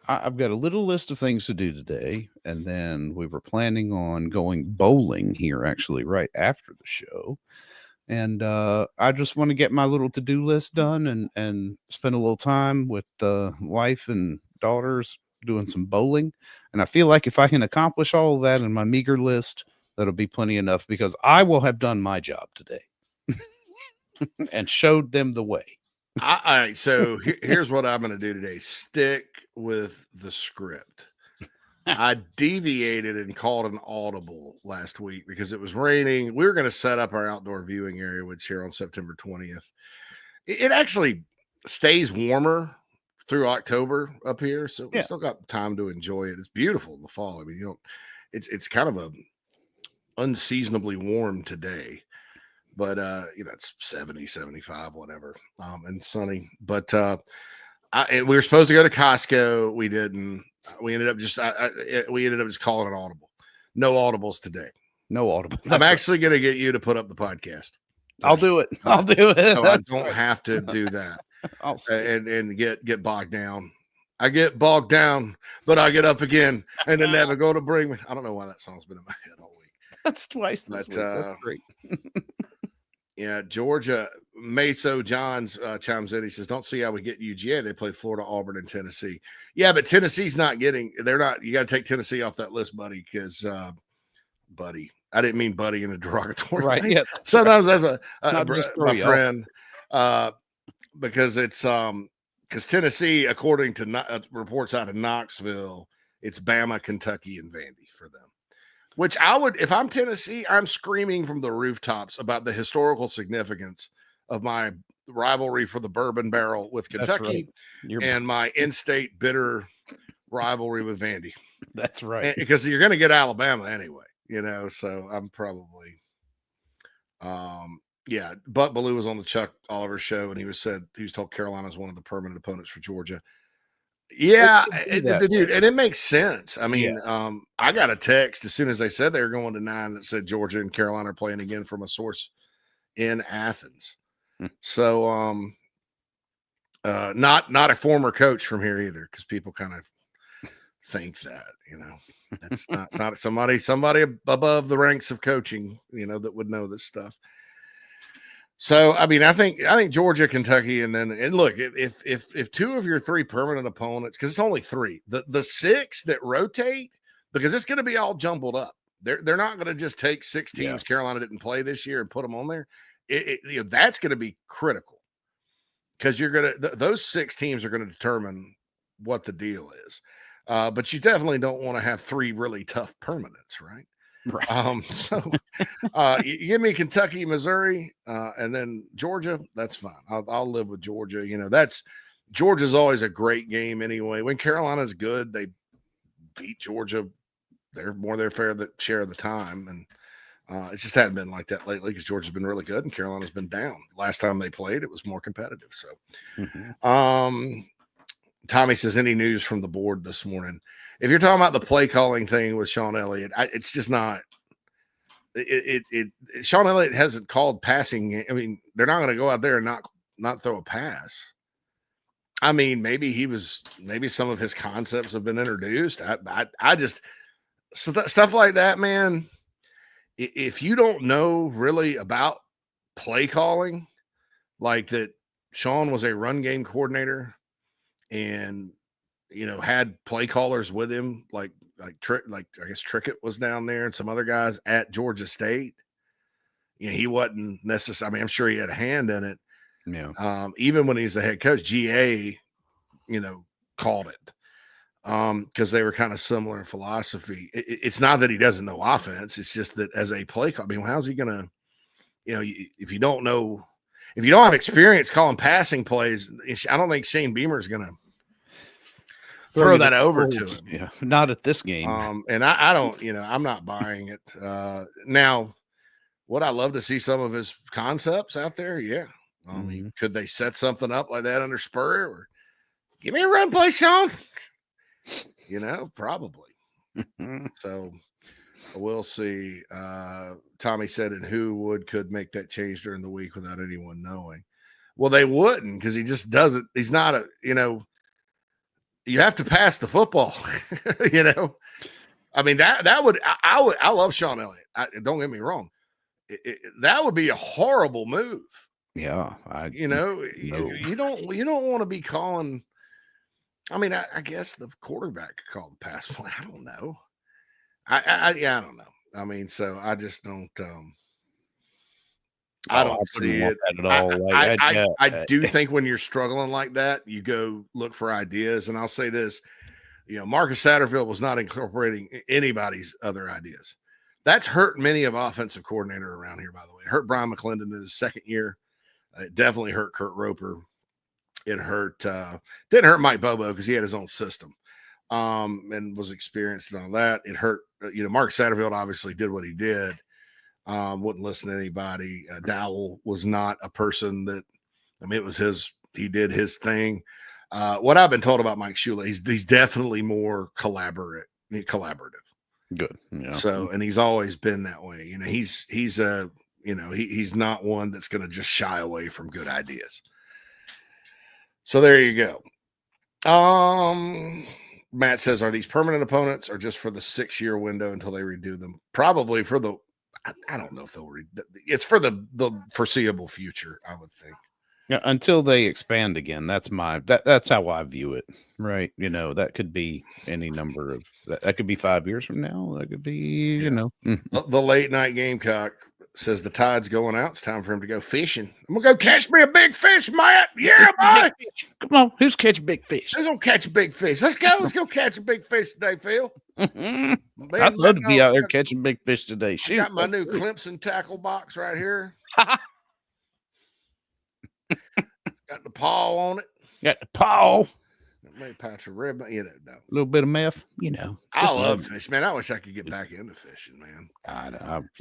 I've got a little list of things to do today, and then we were planning on going bowling here, actually, right after the show. And I just want to get my little to-do list done and spend a little time with the wife and daughters doing some bowling. And I feel like if I can accomplish all of that in my meager list, that'll be plenty enough, because I will have done my job today and showed them the way. All right, so here's what I'm going to do today. Stick with the script. I deviated and called an audible last week because it was raining. We were going to set up our outdoor viewing area, which here on September 20th. It actually stays warmer through October up here, so we still got time to enjoy it. It's beautiful in the fall. I mean, it's kind of a unseasonably warm today. But it's 70, 75, whatever, and sunny. But we were supposed to go to Costco. We didn't. We ended up just calling an audible. No audibles today. No audible. I'm actually going to get you to put up the podcast. I'll do it. I'll do it. So I don't have to do that and get bogged down. I get bogged down, but I get up again, and the never going to bring me. I don't know why that song's been in my head all week. That's twice this week. That's great. Yeah, Georgia, Meso Johns chimes in. He says, don't see how we get UGA. They play Florida, Auburn, and Tennessee. Yeah, but Tennessee's not getting – they're not – you got to take Tennessee off that list, buddy, because buddy. I didn't mean buddy in a derogatory way. Yeah. Sometimes as a friend because it's because Tennessee, according to reports out of Knoxville, it's Bama, Kentucky, and Vandy for them. Which I would, if I'm Tennessee, I'm screaming from the rooftops about the historical significance of my rivalry for the bourbon barrel with Kentucky and my in-state bitter rivalry with Vandy. That's right. Because you're going to get Alabama anyway, so I'm probably, Butt Baloo was on the Chuck Oliver show, and he was told Carolina is one of the permanent opponents for Georgia. Yeah, dude, and it makes sense. I mean, I got a text as soon as they said they were going to 9 that said Georgia and Carolina are playing again from a source in Athens. So, not a former coach from here either, because people kind of think that, that's it's not somebody above the ranks of coaching, that would know this stuff. So, I mean, I think Georgia, Kentucky, and look, if 2 of your 3 permanent opponents, because it's only 3, the 6 that rotate, because it's going to be all jumbled up. They're not going to just take 6 teams Carolina didn't play this year and put them on there. That's going to be critical, because those 6 teams are going to determine what the deal is. But you definitely don't want to have 3 really tough permanents, right? Right. So you give me Kentucky, Missouri, and then Georgia. That's fine. I'll live with Georgia. You know, Georgia's always a great game anyway. When Carolina's good, they beat Georgia. They're more their fair share of the time, and it just hadn't been like that lately because Georgia's been really good and Carolina's been down. Last time they played, it was more competitive. So, Tommy says, any news from the board this morning? If you're talking about the play calling thing with Sean Elliott, it's just not. Sean Elliott hasn't called passing. I mean, they're not going to go out there and not throw a pass. I mean, maybe some of his concepts have been introduced. I just stuff like that, man. If you don't know really about play calling, like that, Sean was a run game coordinator and, you know, had play callers with him, like I guess Trickett was down there and some other guys at Georgia State. You know, he wasn't necessarily, I mean, I'm sure he had a hand in it. Yeah. Even when he's the head coach, GA, you know, called it because they were kind of similar in philosophy. It's not that he doesn't know offense. It's just that as a play call, I mean, how's he going to, you know, if you don't have experience calling passing plays, I don't think Shane Beamer is going to throw that over to him. Yeah, not at this game. And I don't, you know, I'm not buying it. Now, would I love to see some of his concepts out there? Yeah. I mean, could they set something up like that under Spurrier? Or give me a run play, Sean. You know, probably. So we'll see. Tommy said, and who could make that change during the week without anyone knowing? Well, they wouldn't, because he just doesn't. He's not a, you know, you have to pass the football. You know, I mean, I love Sean Elliott. Don't get me wrong. That would be a horrible move. Yeah. You don't want to be calling. I mean, I guess the quarterback could call the pass play. I don't know. I don't know. I mean, so I just don't. I don't see it at all. I do think when you're struggling like that, you go look for ideas. And I'll say this, you know, Marcus Satterfield was not incorporating anybody's other ideas. That's hurt many of offensive coordinator around here, by the way. It hurt Brian McClendon in his second year. It definitely hurt Kurt Roper. It didn't hurt Mike Bobo because he had his own system and was experienced in all that. It hurt, you know, Mark Satterfield obviously did what he did. Wouldn't listen to anybody. Dowell was not a person that, I mean, it was he did his thing. What I've been told about Mike Shula, he's definitely more collaborative. Good. Yeah. So, and he's always been that way. You know, he's not one that's going to just shy away from good ideas. So there you go. Matt says, are these permanent opponents or just for the 6-year window until they redo them? Probably for the, I don't know if they'll it's for the foreseeable future, I would think. Yeah, until they expand again. That's how I view it. Right. You know, that could be any number of that could be 5 years from now. That could be, you know. The late night Gamecock says the tide's going out. It's time for him to go fishing. I'm gonna go catch me a big fish, Matt. Yeah, boy. Come on, who's catching big fish? Who's gonna catch a big fish? Let's go catch a big fish today, Phil. I'd love to be out there catching big fish today. I got my new Clemson tackle box right here. It's got the paw on it. Got the paw. Maybe patch of rib, you know. A little bit of meth, you know. I love fish, man. I wish I could get back into fishing, man.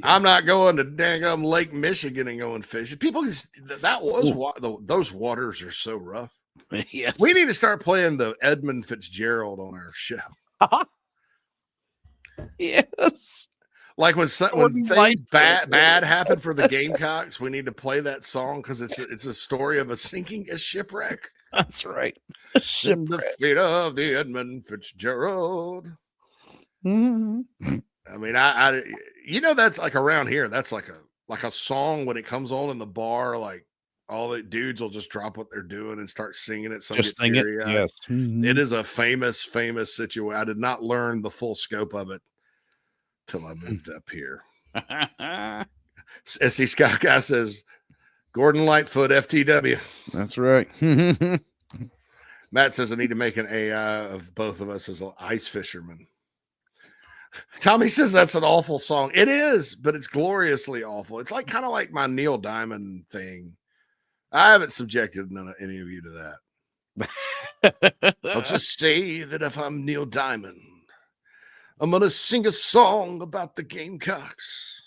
I'm not going to dang Lake Michigan and going fishing. People just those waters are so rough. Yes. We need to start playing the Edmund Fitzgerald on our show. Yes. Like when things bad happen for the Gamecocks, we need to play that song because it's a story of a shipwreck. That's right. In the feet of the Edmund Fitzgerald. Mm-hmm. I mean, you know, that's like around here. That's like a song when it comes on in the bar. Like all the dudes will just drop what they're doing and start singing it. Just sing it. Yes. Mm-hmm. It is a famous situation. I did not learn the full scope of it till I moved up here. SC Scott guy says, Gordon Lightfoot, FTW. That's right. Matt says I need to make an AI of both of us as an ice fisherman. Tommy says that's an awful song. It is, but it's gloriously awful. It's like kind of like my Neil Diamond thing. I haven't subjected any of you to that. I'll just say that if I'm Neil Diamond, I'm going to sing a song about the Gamecocks.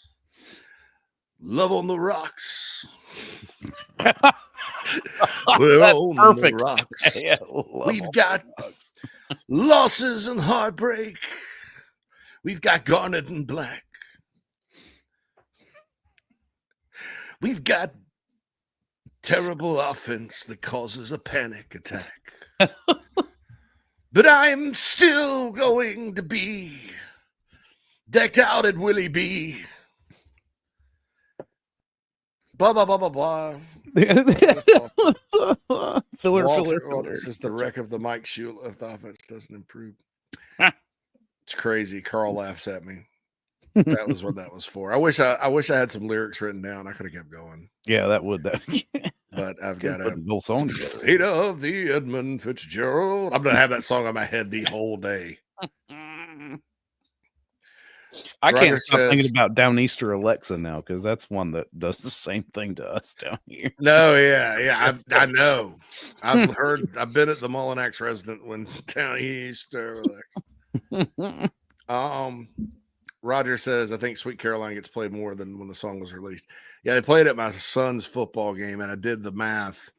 Love on the rocks. We're on perfect. the rocks. Yeah, We've got losses and heartbreak. We've got garnet and black. We've got terrible offense that causes a panic attack. But I'm still going to be decked out at Willie B. Blah, blah, blah, blah, blah. Filler. It's just the wreck of the Mike Shula if the offense doesn't improve. It's crazy. Carl laughs at me. That was what that was for. I wish I had some lyrics written down. I could have kept going. Yeah, that would. But I've got a whole song together. Fate of the Edmund Fitzgerald. I'm gonna have that song on my head the whole day. I Roger can't stop says- thinking about Downeaster Alexa now because that's one that does the same thing to us down here. No, yeah. I know. I've been at the Mullinax resident when down east. Roger says, I think Sweet Caroline gets played more than when the song was released. Yeah, they played at my son's football game, and I did the math.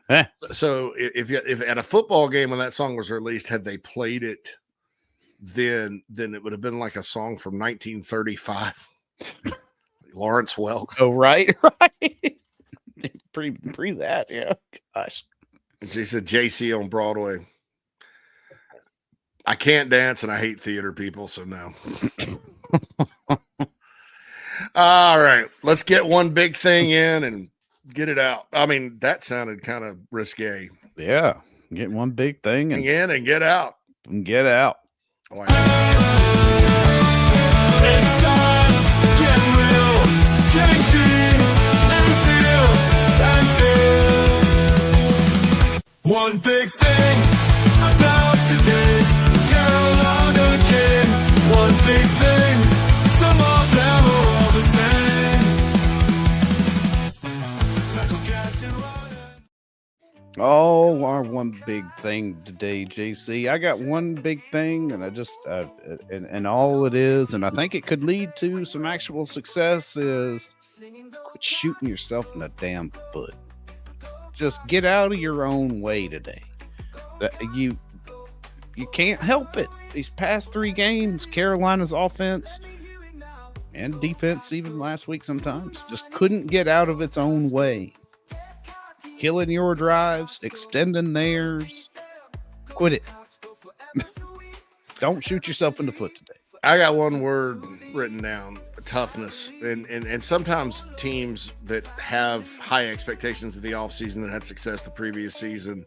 Eh. So if at a football game when that song was released, had they played it, then it would have been like a song from 1935. Lawrence Welk. Oh, right. Pre that, yeah. Gosh. She said JC on Broadway. I can't dance and I hate theater people, so no. All right, let's get one big thing in and get it out. I mean, that sounded kind of risque. Yeah. Get one big thing and In and get out. get out. Oh, It's time to get real. JC and Phil. One big thing about today's Carolina King. One big thing, some of them are all the same. Tackle, catch, and run. Oh, our one big thing today, JC. I got one big thing, and I just and all it is, and I think it could lead to some actual success. Is quit shooting yourself in the damn foot. Just get out of your own way today. You can't help it. These past 3 games, Carolina's offense and defense, even last week sometimes, just couldn't get out of its own way. Killing your drives, extending theirs. Quit it. Don't shoot yourself in the foot today. I got one word written down: toughness. And sometimes teams that have high expectations of the offseason that had success the previous season,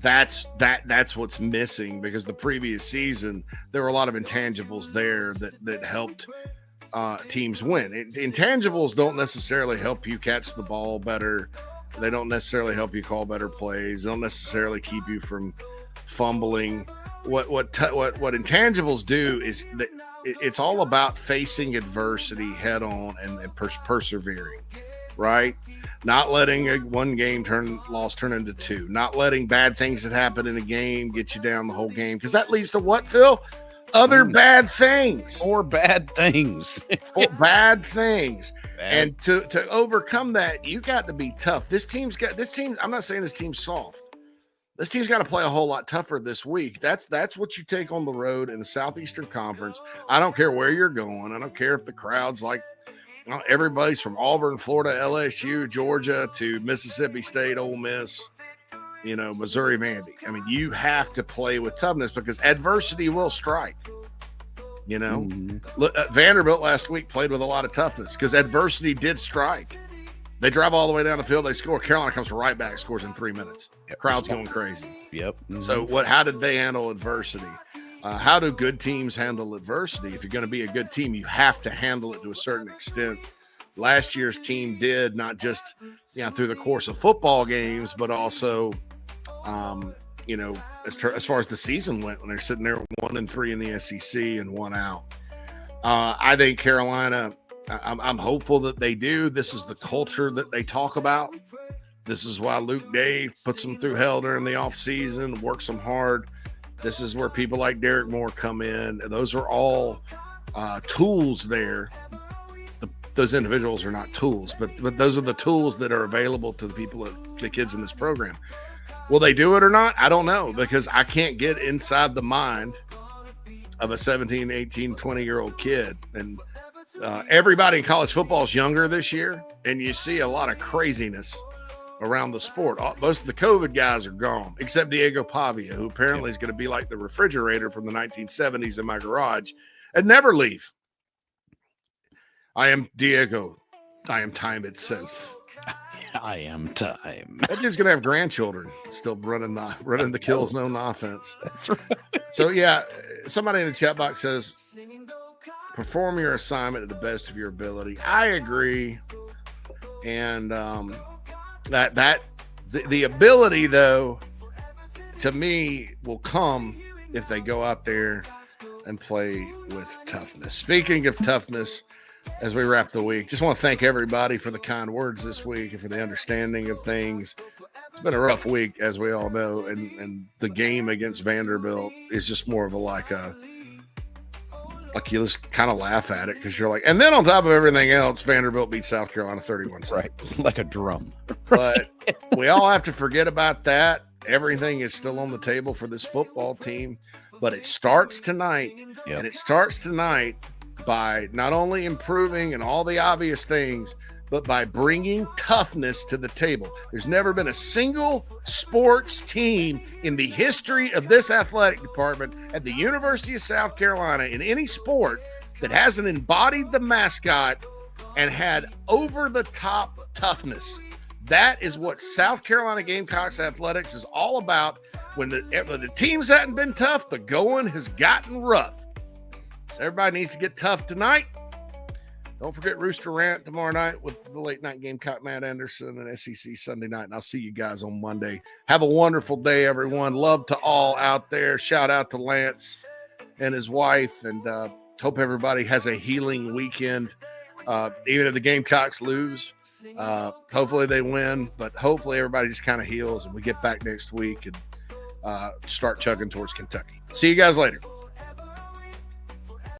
that's what's missing, because the previous season there were a lot of intangibles there that helped teams win. Intangibles don't necessarily help you catch the ball better. They don't necessarily help you call better plays. They don't necessarily keep you from fumbling. What intangibles do is that it's all about facing adversity head on and persevering, right? Not letting one game loss turn into 2. Not letting bad things that happen in a game get you down the whole game, because that leads to what, Phil? Other bad things. Or bad things. Bad things. And to overcome that, you got to be tough. This team, I'm not saying this team's soft. This team's got to play a whole lot tougher this week. That's what you take on the road in the Southeastern Conference. I don't care where you're going. I don't care if the crowd's like, everybody's from Auburn, Florida, LSU, Georgia, to Mississippi State, Ole Miss, Missouri, Vandy. I mean, you have to play with toughness because adversity will strike. Look, Vanderbilt last week played with a lot of toughness because adversity did strike. They drive all the way down the field. They score. Carolina comes right back, scores in 3 minutes. Yep. Crowd's going crazy. Yep. Mm-hmm. So how did they handle adversity? How do good teams handle adversity? If you're going to be a good team, you have to handle it to a certain extent. Last year's team did, not just through the course of football games, but also as far as the season went, when they're sitting there 1-3 in the SEC and 1 out. I think Carolina, I'm hopeful that they do. This is the culture that they talk about. This is why Luke Dave puts them through hell during the offseason, works them hard. This is where people like Derek Moore come in. Those are all tools there. Those individuals are not tools, but those are the tools that are available to the kids in this program. Will they do it or not? I don't know, because I can't get inside the mind of a 17, 18, 20-year-old kid. And everybody in college football is younger this year, and you see a lot of craziness around the sport. Most of the COVID guys are gone, except Diego Pavia, who apparently is going to be like the refrigerator from the 1970s in my garage and never leave. I am Diego. I am time itself. I am time. That dude's going to have grandchildren still running the Kills Known offense. That's right. So, yeah, somebody in the chat box says, perform your assignment to the best of your ability. I agree. And the ability, though, to me, will come if they go out there and play with toughness. Speaking of toughness, as we wrap the week, just want to thank everybody for the kind words this week and for the understanding of things. It's been a rough week, as we all know, and the game against Vanderbilt is just more of a you just kind of laugh at it because you're like, and then on top of everything else, Vanderbilt beat South Carolina 31-7. Right, like a drum. But we all have to forget about that. Everything is still on the table for this football team, but it starts tonight, and it starts tonight by not only improving and all the obvious things, but by bringing toughness to the table. There's never been a single sports team in the history of this athletic department at the University of South Carolina in any sport that hasn't embodied the mascot and had over-the-top toughness. That is what South Carolina Gamecocks athletics is all about. When the teams hadn't been tough, the going has gotten rough. So everybody needs to get tough tonight. Don't forget Rooster Rant tomorrow night with the late night Gamecock Matt Anderson and SEC Sunday night. And I'll see you guys on Monday. Have a wonderful day, everyone. Love to all out there. Shout out to Lance and his wife. And hope everybody has a healing weekend. Even if the Gamecocks lose, hopefully they win. But hopefully everybody just kind of heals and we get back next week and start chugging towards Kentucky. See you guys later.